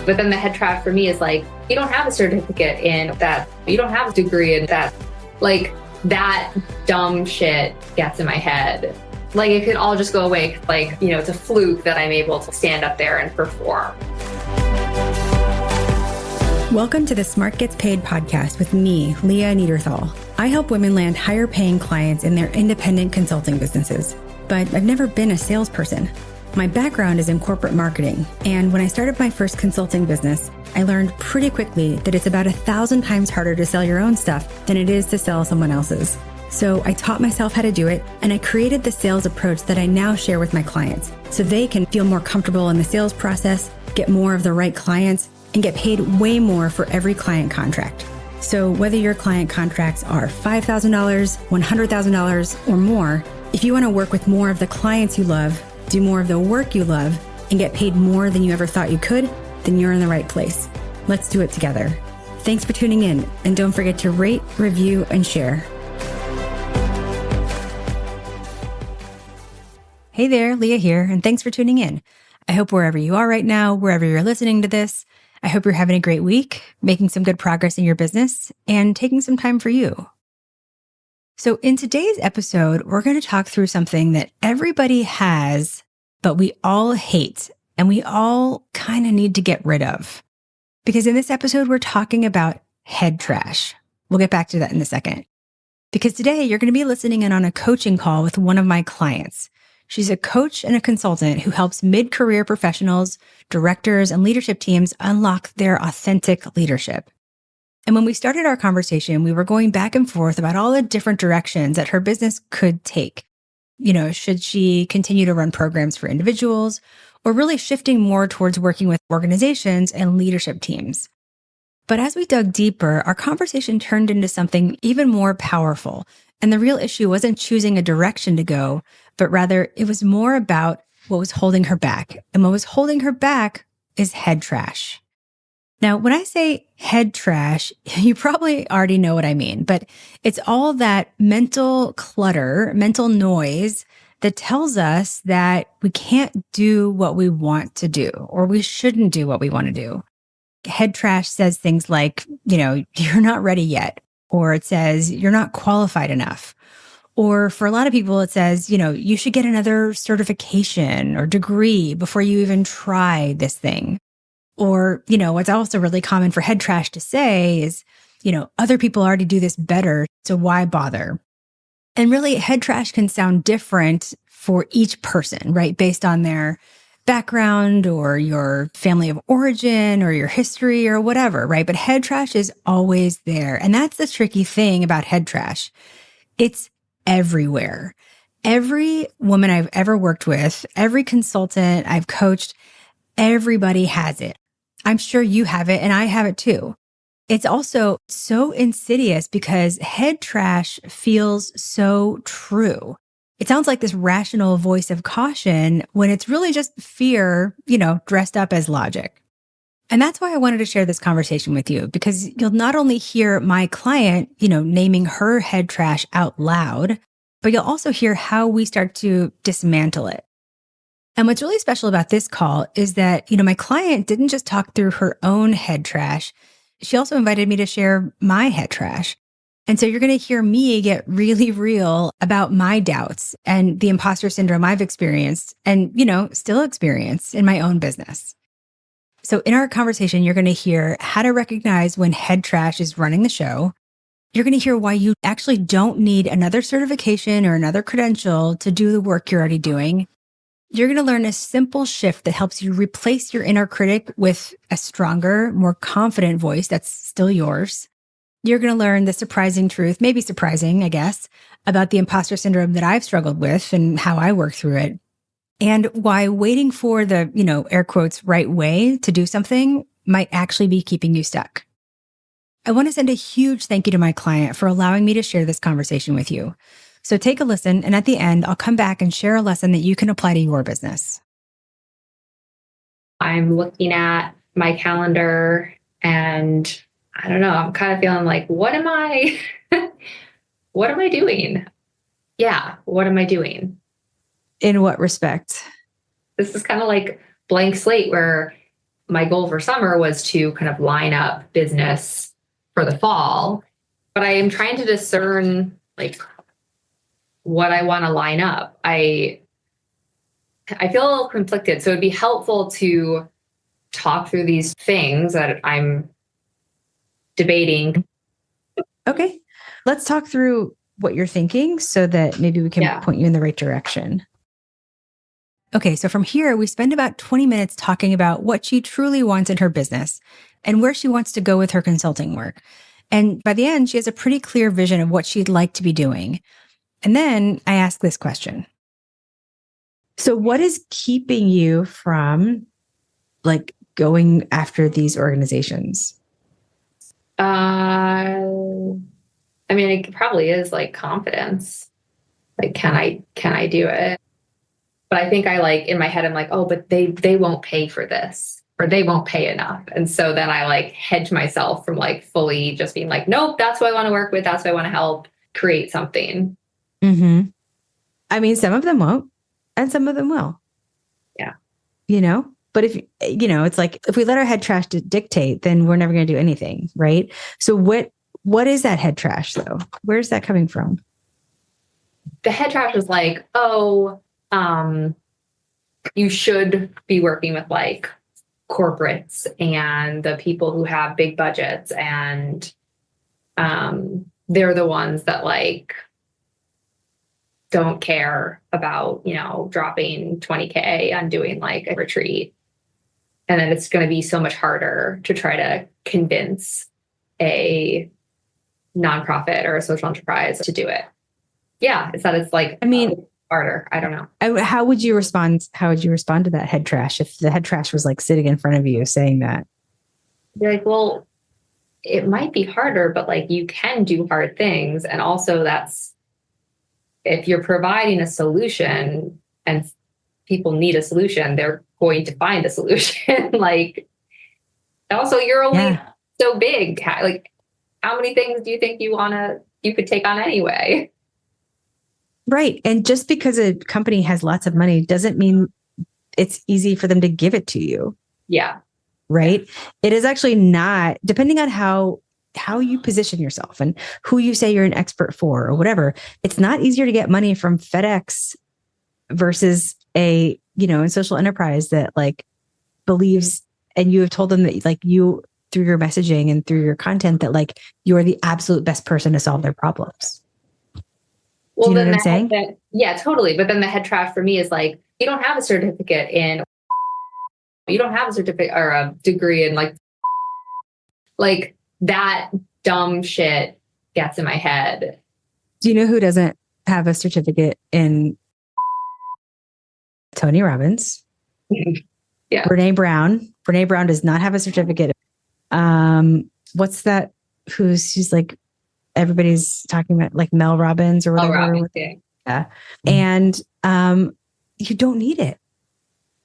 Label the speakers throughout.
Speaker 1: But then the head trash for me is like, you don't have a certificate in that. You don't have a degree in that. Like, that dumb shit gets in my head. Like, it could all just go away. Like, it's a fluke that I'm able to stand up there and perform.
Speaker 2: Welcome to the Smart Gets Paid podcast with me, Leah Niederthal. I help women land higher paying clients in their independent consulting businesses, but I've never been a salesperson. My background is in corporate marketing, and when I started my first consulting business, I learned pretty quickly that it's about 1,000 times harder to sell your own stuff than it is to sell someone else's. So I taught myself how to do it, and I created the sales approach that I now share with my clients so they can feel more comfortable in the sales process, get more of the right clients, and get paid way more for every client contract. So whether your client contracts are $5,000, $100,000, or more, if you want to work with more of the clients you love, do more of the work you love, and get paid more than you ever thought you could, then you're in the right place. Let's do it together. Thanks for tuning in, and don't forget to rate, review, and share. Hey there, Leah here, and thanks for tuning in. I hope wherever you are right now, wherever you're listening to this, I hope you're having a great week, making some good progress in your business, and taking some time for you. So in today's episode, we're going to talk through something that everybody has, but we all hate, and we all kind of need to get rid of. Because in this episode, we're talking about head trash. We'll get back to that in a second. Because today, you're going to be listening in on a coaching call with one of my clients. She's a coach and a consultant who helps mid-career professionals, directors, and leadership teams unlock their authentic leadership. And when we started our conversation, we were going back and forth about all the different directions that her business could take. Should she continue to run programs for individuals, or really shifting more towards working with organizations and leadership teams? But as we dug deeper, our conversation turned into something even more powerful. And the real issue wasn't choosing a direction to go, but rather it was more about what was holding her back. And what was holding her back is head trash. Now, when I say head trash, you probably already know what I mean, but it's all that mental clutter, mental noise that tells us that we can't do what we want to do, or we shouldn't do what we want to do. Head trash says things like, you're not ready yet, or it says you're not qualified enough. Or for a lot of people, it says, you should get another certification or degree before you even try this thing. Or, what's also really common for head trash to say is, other people already do this better, so why bother? And really, head trash can sound different for each person, right? Based on their background or your family of origin or your history or whatever, right? But head trash is always there. And that's the tricky thing about head trash. It's everywhere. Every woman I've ever worked with, every consultant I've coached, everybody has it. I'm sure you have it, and I have it too. It's also so insidious because head trash feels so true. It sounds like this rational voice of caution when it's really just fear, dressed up as logic. And that's why I wanted to share this conversation with you, because you'll not only hear my client, naming her head trash out loud, but you'll also hear how we start to dismantle it. And what's really special about this call is that, my client didn't just talk through her own head trash. She also invited me to share my head trash. And so you're going to hear me get really real about my doubts and the imposter syndrome I've experienced and, still experience in my own business. So in our conversation, you're going to hear how to recognize when head trash is running the show. You're going to hear why you actually don't need another certification or another credential to do the work you're already doing. You're going to learn a simple shift that helps you replace your inner critic with a stronger, more confident voice that's still yours. You're going to learn the surprising truth, maybe surprising, I guess, about the imposter syndrome that I've struggled with and how I work through it. And why waiting for the, air quotes, right way to do something might actually be keeping you stuck. I want to send a huge thank you to my client for allowing me to share this conversation with you. So take a listen, and at the end, I'll come back and share a lesson that you can apply to your business.
Speaker 1: I'm looking at my calendar and I don't know, I'm kind of feeling like, what am I doing? Yeah, what am I doing?
Speaker 2: In what respect?
Speaker 1: This is kind of like blank slate where my goal for summer was to kind of line up business for the fall, but I am trying to discern like what I want to line up. I feel a little conflicted. So it'd be helpful to talk through these things that I'm debating.
Speaker 2: Okay. Let's talk through what you're thinking so that maybe we can point you in the right direction. Okay, so from here, we spend about 20 minutes talking about what she truly wants in her business and where she wants to go with her consulting work. And by the end, she has a pretty clear vision of what she'd like to be doing. And then I ask this question. So what is keeping you from like going after these organizations?
Speaker 1: I mean, it probably is like confidence. Like, can I do it? But I think I like in my head, I'm like, oh, but they won't pay for this or they won't pay enough. And so then I like hedge myself from like fully just being like, nope, that's who I want to work with. That's who I want to help create something.
Speaker 2: Mm-hmm. I mean, some of them won't and some of them will.
Speaker 1: Yeah.
Speaker 2: You know, but if, you know, it's like if we let our head trash dictate, then we're never going to do anything. Right. So what is that head trash though? Where's that coming from?
Speaker 1: The head trash is like, oh, you should be working with like corporates and the people who have big budgets and they're the ones that like don't care about, you know, dropping 20K on doing like a retreat. And then it's going to be so much harder to try to convince a nonprofit or a social enterprise to do it. Yeah, it's like, I mean, harder. I don't know.
Speaker 2: How would you respond? How would you respond to that head trash if the head trash was like sitting in front of you saying that?
Speaker 1: You're like, well, it might be harder, but like you can do hard things. And also that's, if you're providing a solution and people need a solution, they're going to find a solution. Like, also you're only so big. Like, how many things do you think you could take on anyway?
Speaker 2: Right. And just because a company has lots of money doesn't mean it's easy for them to give it to you.
Speaker 1: Yeah.
Speaker 2: Right. It is actually not, depending on how you position yourself and who you say you're an expert for or whatever. It's not easier to get money from FedEx versus a, you know, a social enterprise that like believes, and you have told them that like you, through your messaging and through your content, that like you're the absolute best person to solve their problems.
Speaker 1: Well,
Speaker 2: do you know what I'm saying?
Speaker 1: Yeah, totally. But then the head trash for me is like, you don't have a certificate or a degree in like that dumb shit gets in my head.
Speaker 2: Do you know who doesn't have a certificate in? Tony Robbins.
Speaker 1: Yeah.
Speaker 2: Brene Brown does not have a certificate. What's that? Who's like, everybody's talking about like Mel Robbins or whatever.
Speaker 1: Robbins, yeah.
Speaker 2: And you don't need it.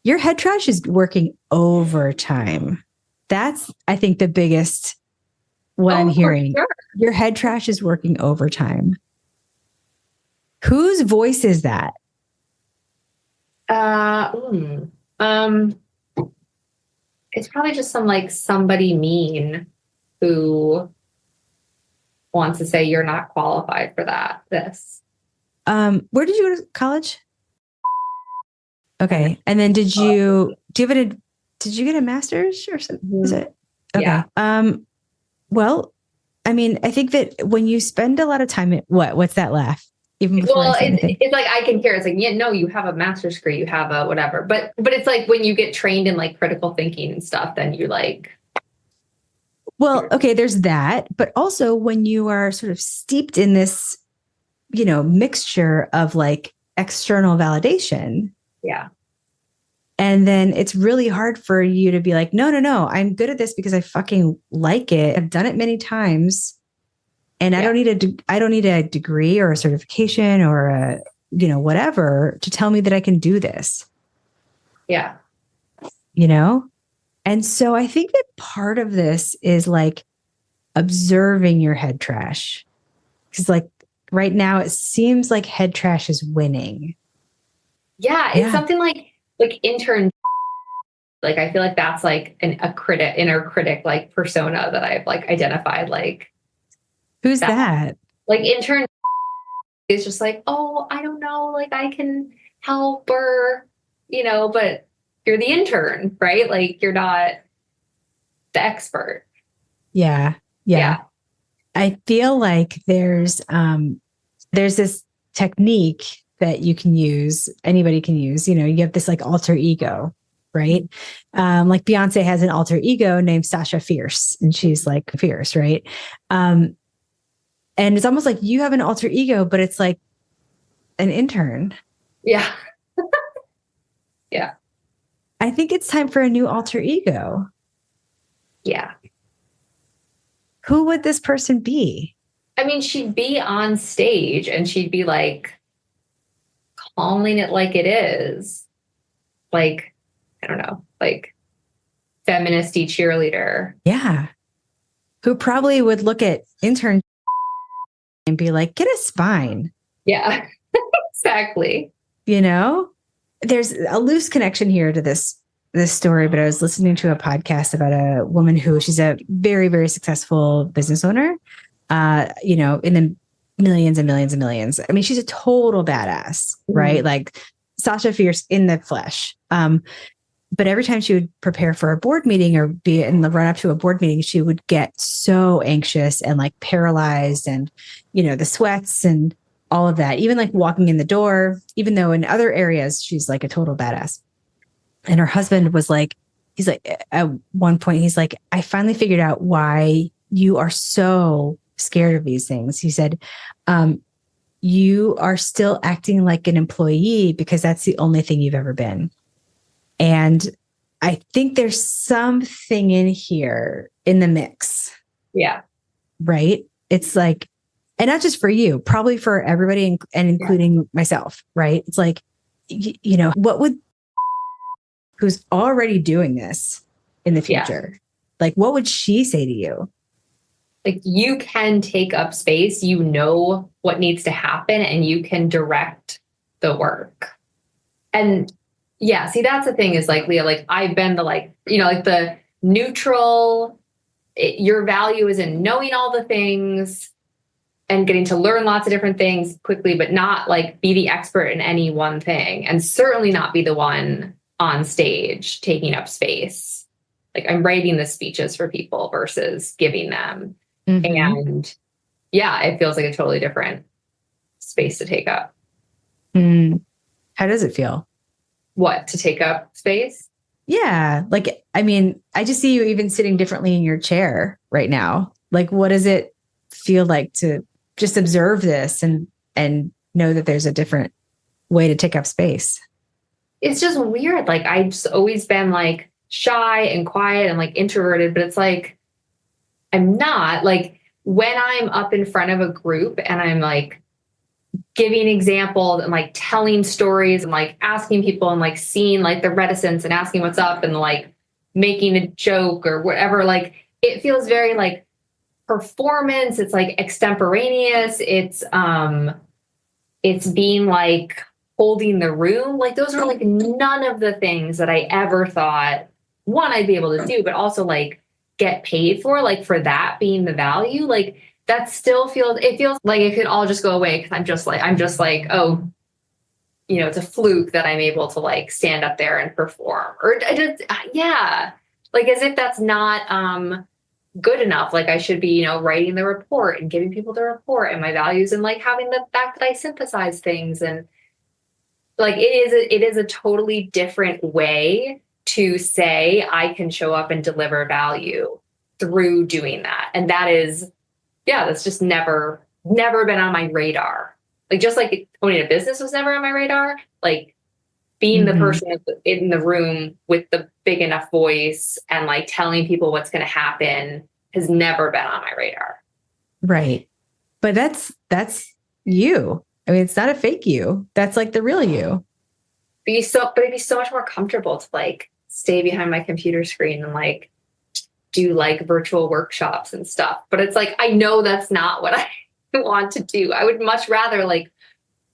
Speaker 2: Your head trash is working overtime. That's, I think, the biggest I'm hearing.
Speaker 1: Sure.
Speaker 2: Your head trash is working overtime. Whose voice is that?
Speaker 1: It's probably just somebody mean who wants to say you're not qualified for this.
Speaker 2: Where did you go to college? Okay. And then did you get a master's or something? Is it? Okay.
Speaker 1: Yeah.
Speaker 2: Well, I mean, I think that when you spend a lot of time what's that laugh? Even before
Speaker 1: it's like, I can hear, it's like, yeah, no, you have a master's degree, you have a whatever, but it's like when you get trained in like critical thinking and stuff, then you like.
Speaker 2: Well, okay, there's that, but also when you are sort of steeped in this, you know, mixture of like external validation.
Speaker 1: Yeah.
Speaker 2: And then it's really hard for you to be like, no, I'm good at this because I fucking like it. I've done it many times. And I don't need a degree or a certification or a, you know, whatever to tell me that I can do this.
Speaker 1: Yeah.
Speaker 2: You know? And so I think that part of this is like observing your head trash. Because like right now it seems like head trash is winning.
Speaker 1: Yeah. It's something like intern. Like, I feel like that's like a critic, inner critic, like persona that I've like identified. Like,
Speaker 2: Who's that?
Speaker 1: like intern is just like, oh, I don't know, like I can help or, but you're the intern, right? Like you're not the expert.
Speaker 2: Yeah. Yeah. I feel like there's this technique that you can use, anybody can use, you have this like alter ego, right? Like Beyonce has an alter ego named Sasha Fierce, and she's like fierce, right? And it's almost like you have an alter ego, but it's like an intern.
Speaker 1: Yeah. Yeah.
Speaker 2: I think it's time for a new alter ego.
Speaker 1: Yeah.
Speaker 2: Who would this person be?
Speaker 1: I mean, she'd be on stage and she'd be like calling it like it is. Like, I don't know, like feministy cheerleader.
Speaker 2: Yeah. Who probably would look at intern and be like, get a spine.
Speaker 1: Yeah, exactly.
Speaker 2: There's a loose connection here to this story, but I was listening to a podcast about a woman who she's a very, very successful business owner, in the millions and millions and millions. I mean, she's a total badass, right? Like Sasha Fierce in the flesh. But every time she would prepare for a board meeting or be in the run up to a board meeting, she would get so anxious and like paralyzed and, the sweats and all of that, even like walking in the door, even though in other areas, she's like a total badass. And her husband was like, he's like, at one point, he's like, I finally figured out why you are so scared of these things. He said, you are still acting like an employee because that's the only thing you've ever been. And I think there's something in here in the mix.
Speaker 1: Yeah.
Speaker 2: Right. It's like, and not just for you, probably for everybody and including myself. Right. It's like, what would, who's already doing this in the future? Like, what would she say to you?
Speaker 1: Like, you can take up space, you know what needs to happen, and you can direct the work. And yeah, see, that's the thing is like, Leah, like I've been the like, like the neutral, your value is in knowing all the things and getting to learn lots of different things quickly, but not like be the expert in any one thing, and certainly not be the one on stage taking up space. Like I'm writing the speeches for people versus giving them. And yeah, it feels like a totally different space to take up.
Speaker 2: How does it feel?
Speaker 1: What, to take up space?
Speaker 2: Yeah. Like, I mean, I just see you even sitting differently in your chair right now. Like, what does it feel like to just observe this and know that there's a different way to take up space?
Speaker 1: It's just weird. Like I've just always been like shy and quiet and like introverted, but it's like, I'm not. Like when I'm up in front of a group and I'm like giving examples and like telling stories and like asking people and like seeing like the reticence and asking what's up and like making a joke or whatever, like it feels very like performance. It's like extemporaneous. It's being like holding the room. Like those are like none of the things that I ever thought, one, I'd be able to do, but also like get paid for, like for that being the value. Like that still feels like it could all just go away because I'm just like, oh, it's a fluke that I'm able to like stand up there and perform, or just, yeah, like as if that's not good enough. Like I should be, writing the report and giving people the report and my values and like having the fact that I synthesize things. And like it is a totally different way to say I can show up and deliver value through doing that. And that is, that's just never been on my radar. Like just like owning a business was never on my radar, like being the person in the room with the big enough voice and like telling people what's going to happen has never been on my radar.
Speaker 2: Right. But that's you. I mean, it's not a fake you. That's like the real you.
Speaker 1: But it'd be so much more comfortable to like stay behind my computer screen and like do like virtual workshops and stuff. But it's like, I know that's not what I want to do. I would much rather like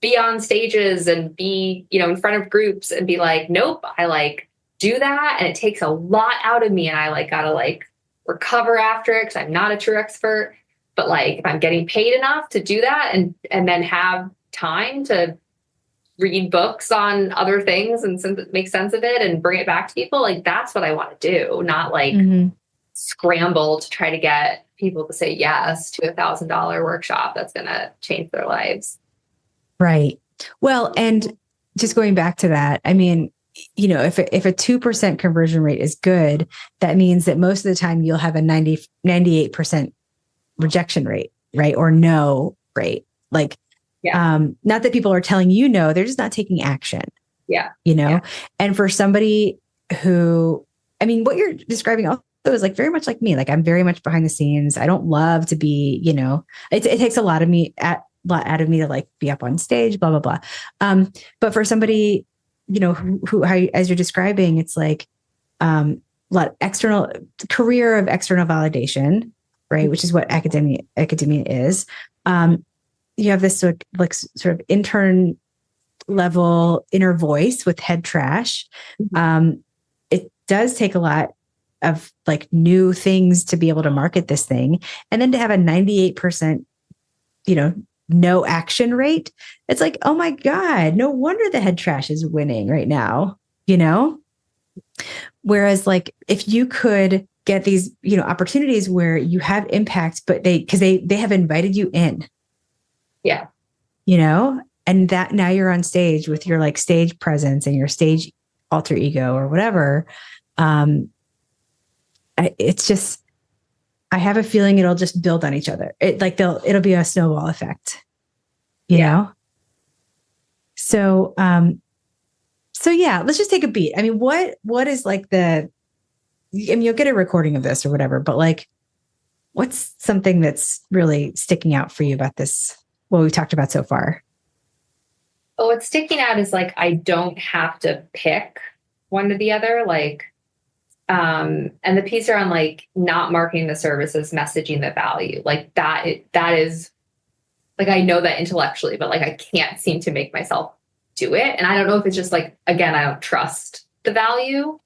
Speaker 1: be on stages and be, in front of groups and be like, nope, I like do that and it takes a lot out of me and I like gotta like recover after it because I'm not a true expert. But like if I'm getting paid enough to do that and then have time to read books on other things and make sense of it and bring it back to people, like that's what I want to do, not like scramble to try to get people to say yes to $1,000 workshop that's going to change their lives.
Speaker 2: Right. Well, and just going back to that, I mean, you know, if a 2% conversion rate is good, that means that most of the time you'll have a 98% rejection rate, right? Or no rate. Like, not that people are telling you no, they're just not taking action.
Speaker 1: Yeah.
Speaker 2: You know, and for somebody who, I mean, what you're describing also is like very much like me. Like I'm very much behind the scenes. I don't love to be, you know, it takes a lot of me out of me to like be up on stage, blah, blah, blah. But for somebody, you know, who as you're describing, it's like a lot of external career of external validation, right? Which is what academia is. You have this sort of intern level inner voice with head trash. It does take a lot of like new things to be able to market this thing. And then to have a 98%, you know, no action rate. It's like, oh my God, no wonder the head trash is winning right now, you know? Whereas like, if you could get these, you know, opportunities where you have impact, but because they have invited you in.
Speaker 1: Yeah.
Speaker 2: You know, and that now you're on stage with your like stage presence and your stage alter ego or whatever. It's just, I have a feeling it'll just build on each other. It'll be a snowball effect, you know? So yeah, let's just take a beat. I mean, what is like you'll get a recording of this or whatever, but like, what's something that's really sticking out for you about this? What we've talked about so far?
Speaker 1: Oh, what's sticking out is like, I don't have to pick one or the other. Like, and the piece around like not marketing the services, messaging the value, like that is like, I know that intellectually, but like, I can't seem to make myself do it. And I don't know if it's just like, again, I don't trust the value.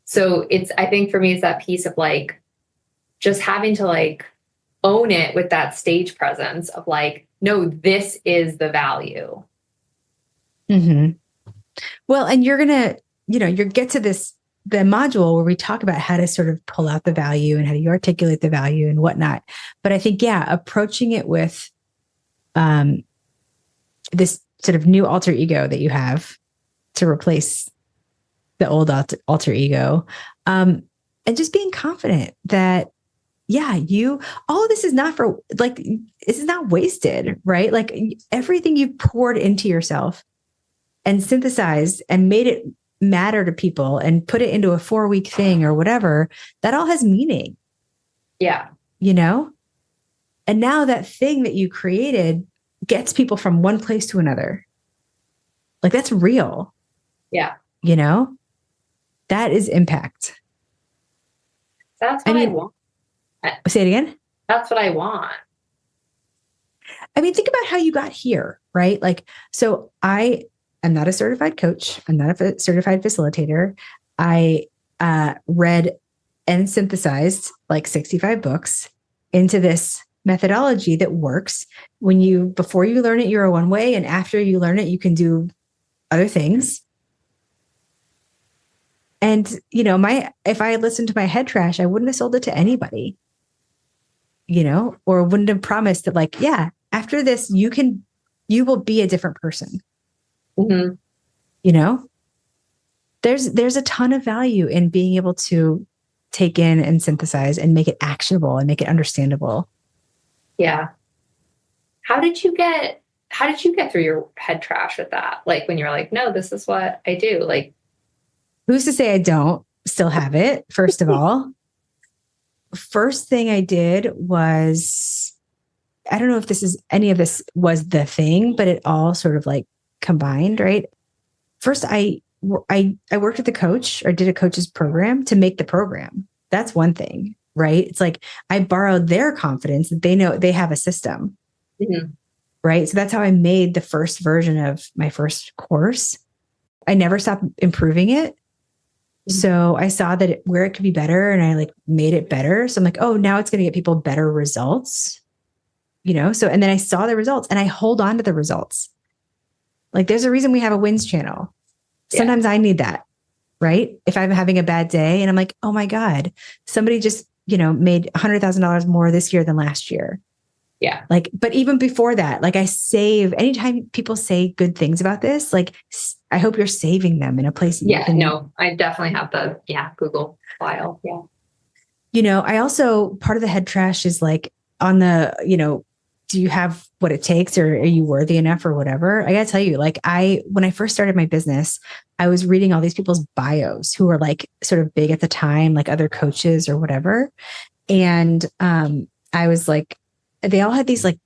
Speaker 1: So I think for me, it's that piece of like, just having to like own it with that stage presence of like, no, this is the value.
Speaker 2: Well, and you're going to, you know, you get to the module where we talk about how to sort of pull out the value and how do you articulate the value and whatnot. But I think, approaching it with this sort of new alter ego that you have to replace the old alter ego, and just being confident that, all of this is not for like, this is not wasted, right? Like everything you've poured into yourself and synthesized and made it matter to people and put it into a 4-week thing or whatever, that all has meaning.
Speaker 1: Yeah.
Speaker 2: You know? And now that thing that you created gets people from one place to another. Like that's real.
Speaker 1: Yeah.
Speaker 2: You know? That is impact.
Speaker 1: That's what I want.
Speaker 2: Say it again.
Speaker 1: That's what I want.
Speaker 2: I mean, think about how you got here, right? Like, so I am not a certified coach. I'm not a certified facilitator. I read and synthesized like 65 books into this methodology that works. Before you learn it, you're a one way. And after you learn it, you can do other things. And, you know, if I had listened to my head trash, I wouldn't have sold it to anybody, you know, or wouldn't have promised that like, after this, you will be a different person. You know, there's a ton of value in being able to take in and synthesize and make it actionable and make it understandable.
Speaker 1: Yeah. How did you get through your head trash with that? Like when you're like, no, this is what I do. Like,
Speaker 2: who's to say I don't still have it? First of all, first thing I did was, I don't know if any of this was the thing, but it all sort of like combined, right? First, I worked with a coach or did a coach's program to make the program. That's one thing, right? It's like I borrowed their confidence that they know they have a system, right? So that's how I made the first version of my first course. I never stopped improving it. So I saw that where it could be better and I like made it better. So I'm like, oh, now it's going to get people better results, So, and then I saw the results and I hold on to the results. Like there's a reason we have a wins channel. Sometimes I need that, right? If I'm having a bad day and I'm like, oh my God, somebody just, made $100,000 more this year than last year.
Speaker 1: Yeah.
Speaker 2: Like, but even before that, like I save anytime people say good things about this, like I hope you're saving them in a place.
Speaker 1: No, I definitely have the Google file. Yeah.
Speaker 2: I also, part of the head trash is like on the, do you have what it takes or are you worthy enough or whatever? I gotta tell you, like when I first started my business, I was reading all these people's bios who were like sort of big at the time, like other coaches or whatever. And I was like, they all had these like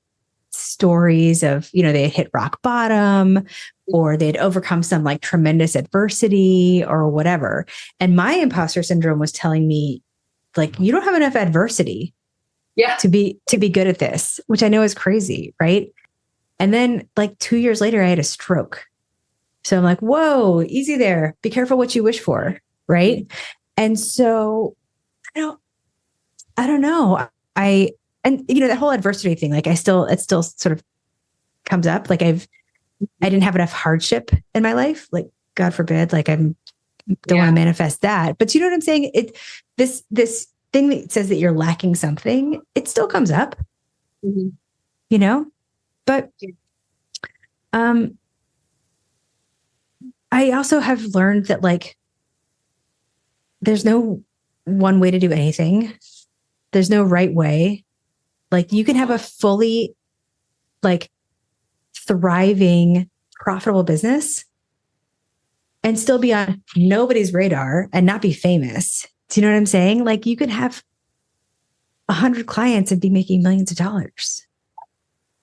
Speaker 2: stories of, they had hit rock bottom or they'd overcome some like tremendous adversity or whatever. And my imposter syndrome was telling me like, you don't have enough adversity to be good at this, which I know is crazy. Right. And then like 2 years later, I had a stroke. So I'm like, whoa, easy there. Be careful what you wish for. Right. And so I don't know. And that whole adversity thing, like it still sort of comes up. Like I didn't have enough hardship in my life. Like God forbid, like don't want to manifest that. But you know what I'm saying? This thing that says that you're lacking something, it still comes up, but, I also have learned that like, there's no one way to do anything. There's no right way. Like you can have a fully like thriving, profitable business and still be on nobody's radar and not be famous. Do you know what I'm saying? Like you could have 100 clients and be making millions of dollars.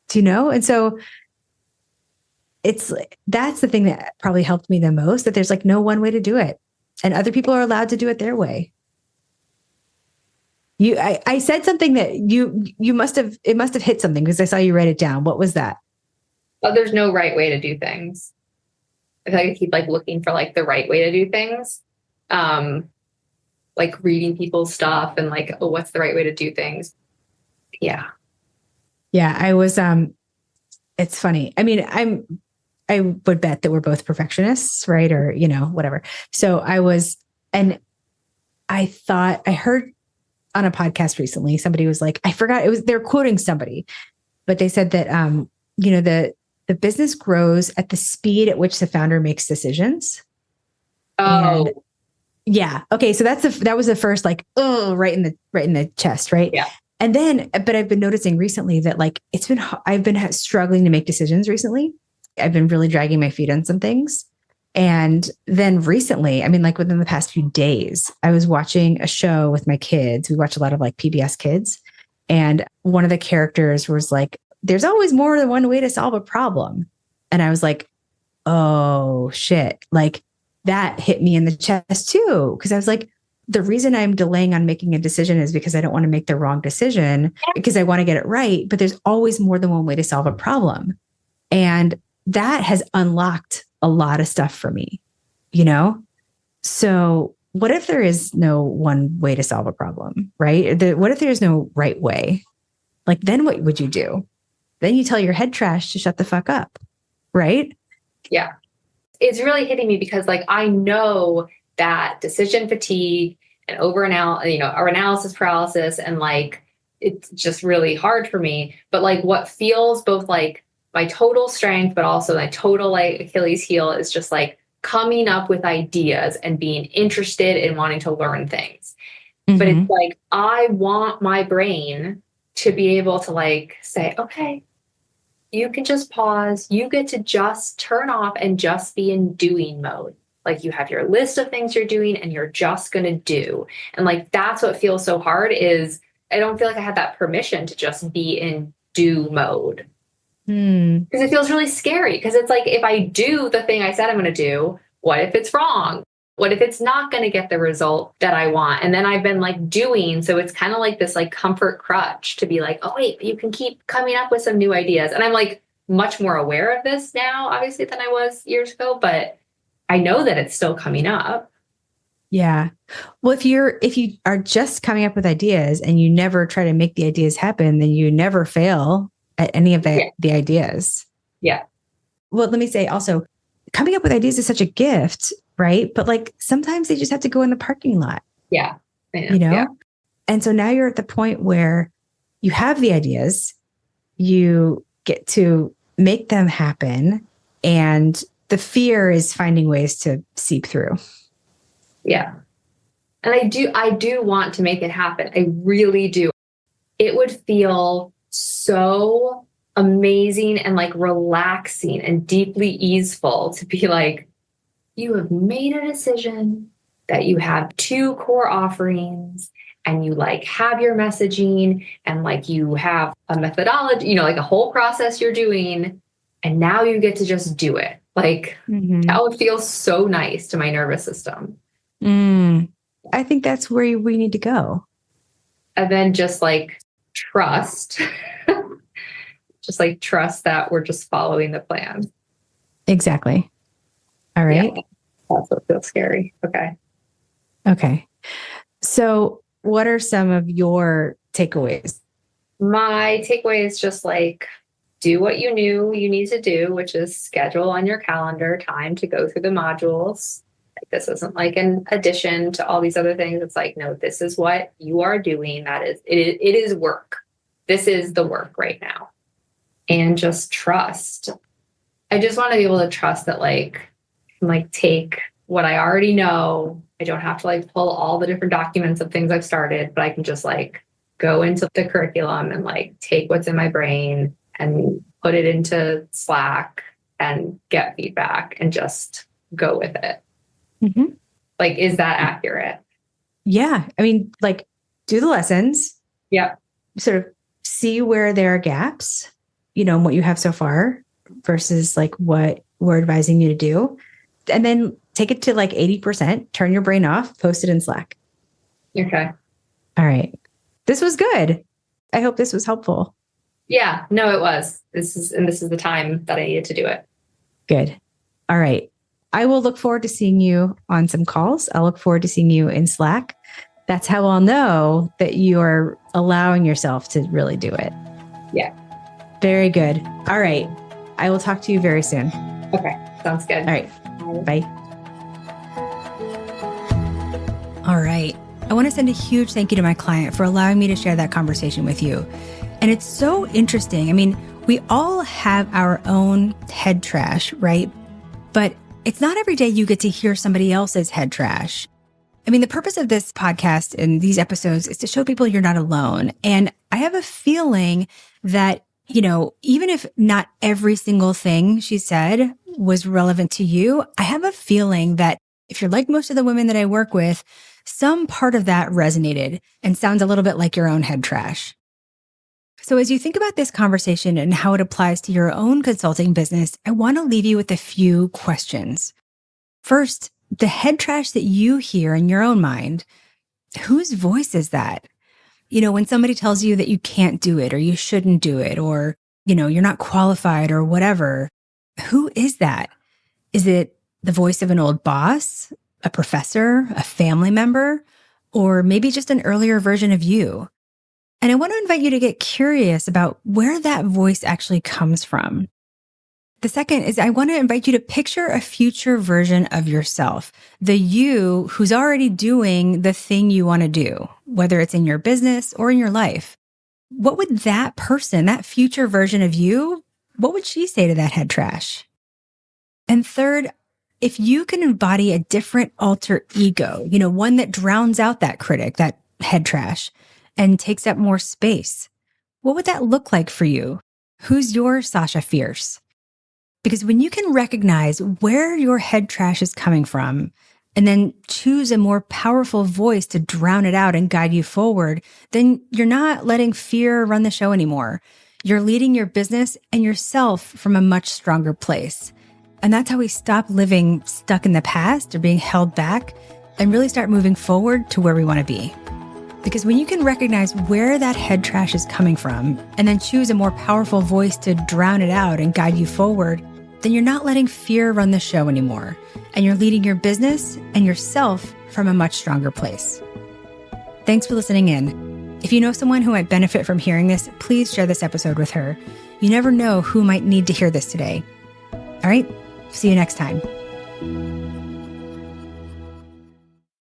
Speaker 2: Do you know? And so that's the thing that probably helped me the most, that there's like no one way to do it. And other people are allowed to do it their way. I said something that it must have hit something because I saw you write it down. What was that?
Speaker 1: Oh, there's no right way to do things. I feel like I keep like looking for like the right way to do things. Like reading people's stuff and like, oh, what's the right way to do things? Yeah.
Speaker 2: Yeah. I was, it's funny. I mean, I would bet that we're both perfectionists, right? Or, whatever. So and I thought I heard on a podcast recently, somebody was like, I forgot they're quoting somebody, but they said that, the business grows at the speed at which the founder makes decisions.
Speaker 1: Oh,
Speaker 2: and yeah. Okay. So that was the first like, oh, right in the chest. Right.
Speaker 1: Yeah.
Speaker 2: And then, but I've been noticing recently that like, I've been struggling to make decisions recently. I've been really dragging my feet on some things. And then recently, I mean, like within the past few days, I was watching a show with my kids. We watch a lot of like PBS Kids. And one of the characters was like, there's always more than one way to solve a problem. And I was like, oh shit. Like that hit me in the chest too. Cause I was like, the reason I'm delaying on making a decision is because I don't want to make the wrong decision because I want to get it right. But there's always more than one way to solve a problem. And that has unlocked a lot of stuff for me, So what if there is no one way to solve a problem, right? What if there's no right way? Like, then what would you do? Then you tell your head trash to shut the fuck up, right?
Speaker 1: Yeah. It's really hitting me because like, I know that decision fatigue and or analysis paralysis and like, it's just really hard for me. But like what feels both like my total strength, but also my total like Achilles heel is just like coming up with ideas and being interested in wanting to learn things. Mm-hmm. But it's like, I want my brain to be able to like say, okay, you can just pause. You get to just turn off and just be in doing mode. Like you have your list of things you're doing and you're just going to do. And like, that's what feels so hard is I don't feel like I have that permission to just be in do mode. Because it feels really scary. Because it's like, if I do the thing I said I'm going to do, what if it's wrong? What if it's not going to get the result that I want? And then I've been like doing. So it's kind of like this like comfort crutch to be like, oh, wait, you can keep coming up with some new ideas. And I'm like much more aware of this now, obviously, than I was years ago. But I know that it's still coming up.
Speaker 2: Yeah. Well, if you are just coming up with ideas and you never try to make the ideas happen, then you never fail at any of
Speaker 1: Yeah.
Speaker 2: the ideas.
Speaker 1: Yeah.
Speaker 2: Well, let me say also, coming up with ideas is such a gift, right? But like sometimes they just have to go in the parking lot,
Speaker 1: Yeah. I know.
Speaker 2: you know?
Speaker 1: Yeah.
Speaker 2: And so now you're at the point where you have the ideas, you get to make them happen, and the fear is finding ways to seep through.
Speaker 1: Yeah. And I do want to make it happen. I really do. It would feel so amazing and like relaxing and deeply easeful to be like, you have made a decision that you have two core offerings and you like have your messaging and like you have a methodology, like a whole process you're doing. And now you get to just do it. Like that would feel so nice to my nervous system.
Speaker 2: I think that's where we need to go.
Speaker 1: And then just like trust, trust that we're just following the plan.
Speaker 2: Exactly. All right.
Speaker 1: Yeah, that's what feels scary.
Speaker 2: Okay. So what are some of your takeaways?
Speaker 1: My takeaway is just like, do what you knew you need to do, which is schedule on your calendar time to go through the modules. Like, this isn't like an addition to all these other things. It's like, no, this is what you are doing. It is work. This is the work right now. And just trust. I just want to be able to trust that take what I already know. I don't have to like pull all the different documents of things I've started, but I can just like go into the curriculum and like take what's in my brain and put it into Slack and get feedback and just go with it.
Speaker 2: Mm-hmm.
Speaker 1: Like, is that accurate?
Speaker 2: Yeah. I mean, like, do the lessons.
Speaker 1: Yeah.
Speaker 2: Sort of see where there are gaps, in what you have so far versus like what we're advising you to do. And then take it to like 80%, turn your brain off, post it in Slack.
Speaker 1: Okay.
Speaker 2: All right. This was good. I hope this was helpful.
Speaker 1: Yeah, no, it was. This is the time that I needed to do it.
Speaker 2: Good. All right. I will look forward to seeing you on some calls. I'll look forward to seeing you in Slack. That's how I'll know that you are allowing yourself to really do it.
Speaker 1: Yeah.
Speaker 2: Very good. All right. I will talk to you very soon.
Speaker 1: Okay. Sounds good.
Speaker 2: All right. Bye. All right. I want to send a huge thank you to my client for allowing me to share that conversation with you. And it's so interesting. I mean, we all have our own head trash, right? But it's not every day you get to hear somebody else's head trash. I mean, the purpose of this podcast and these episodes is to show people you're not alone. And I have a feeling that, even if not every single thing she said was relevant to you, I have a feeling that if you're like most of the women that I work with, some part of that resonated and sounds a little bit like your own head trash. So as you think about this conversation and how it applies to your own consulting business, I want to leave you with a few questions. First, the head trash that you hear in your own mind, whose voice is that? When somebody tells you that you can't do it or you shouldn't do it or, you're not qualified or whatever, who is that? Is it the voice of an old boss, a professor, a family member, or maybe just an earlier version of you? And I want to invite you to get curious about where that voice actually comes from. The second is I want to invite you to picture a future version of yourself, the you who's already doing the thing you want to do, whether it's in your business or in your life. What would that person, that future version of you, what would she say to that head trash? And third, if you can embody a different alter ego, one that drowns out that critic, that head trash, and takes up more space, what would that look like for you? Who's your Sasha Fierce? Because when you can recognize where your head trash is coming from and then choose a more powerful voice to drown it out and guide you forward, then you're not letting fear run the show anymore. You're leading your business and yourself from a much stronger place. And that's how we stop living stuck in the past or being held back and really start moving forward to where we want to be. Because when you can recognize where that head trash is coming from and then choose a more powerful voice to drown it out and guide you forward, then you're not letting fear run the show anymore, and you're leading your business and yourself from a much stronger place. Thanks for listening in. If you know someone who might benefit from hearing this, please share this episode with her. You never know who might need to hear this today. All right, see you next time.